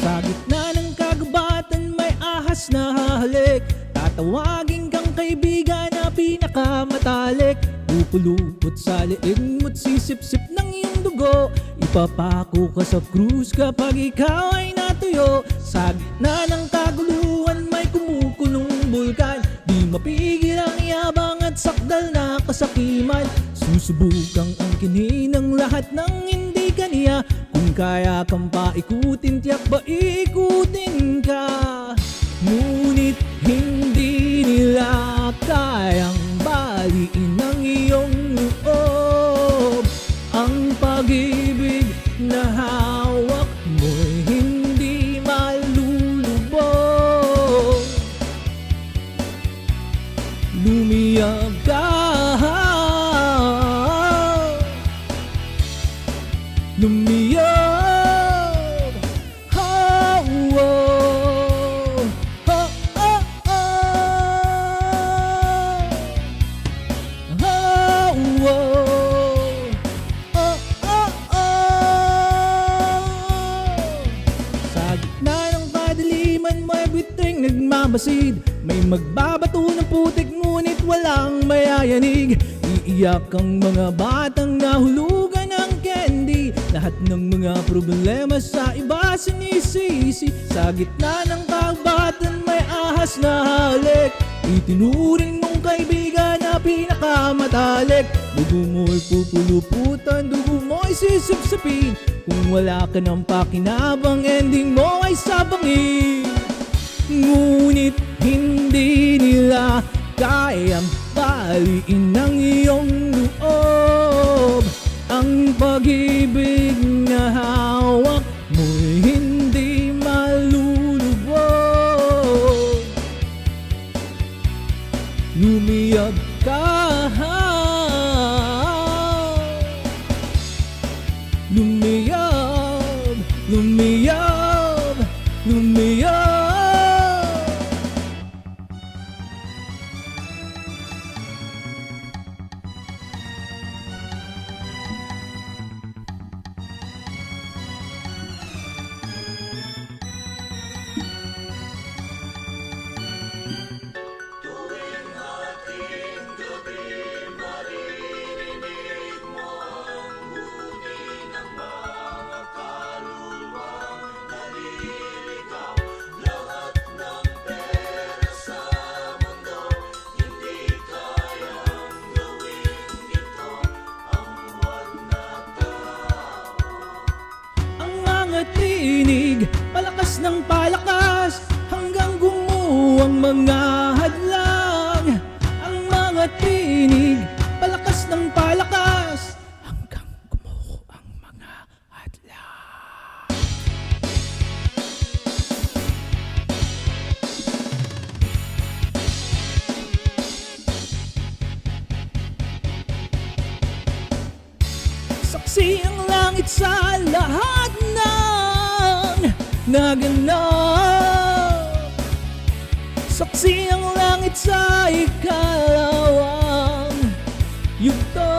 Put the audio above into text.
Sa gitna ng kagubatan may ahas na hahalik. Tatawagin kang kaibigan na pinakamatalik. Pupulupot sa leeg mo't sisip-sip ng iyong dugo. Ipapako ka sa krus kapag ikaw ay natuyo. Sa gitna ng kaguluhan may kumukulong bulkan. Di mapigil ang yabang at sakdal na kasakiman. Susubukang angkinin ng lahat ng hindi kaniya. Kung kaya kang paikutin, tiyak ba ikutin ka? Ngunit hindi nila kayang baliin ang iyong loob. Ang pag-ibig na hawak mo'y hindi malulubog. Lumiyag ka, lumiyag. Sa gitna ng kadiliman may bituing nagmamasid. May magbabato ng putik ngunit walang mayayanig. Iiyak ang mga batang nahulugan ng candy. Lahat ng mga problema sa iba sinisisi. Sa gitna ng kagubatan may ahas na halik. Itinuring mong kaibigan na pinakamatalik. Dugo mo'y pupuluputan, dugo mo'y sisipsipin. Kung wala ka ng pakinabang, ending mo ay sabangin. Ngunit hindi nila kayang baliin ang iyong loob. Ang pag-ibig na hawak mo'y hindi malulubog. Lumiyag ka, lumiyag, lumiyag, lumiyag. Tinig, palakas ng palakas hanggang gumuho ang mga hadlang. Ang mga tinig, palakas ng palakas hanggang gumuho ang mga hadlang. Saksi ang langit sa lahat naganap. Saksi ang langit sa ikalawang yugto.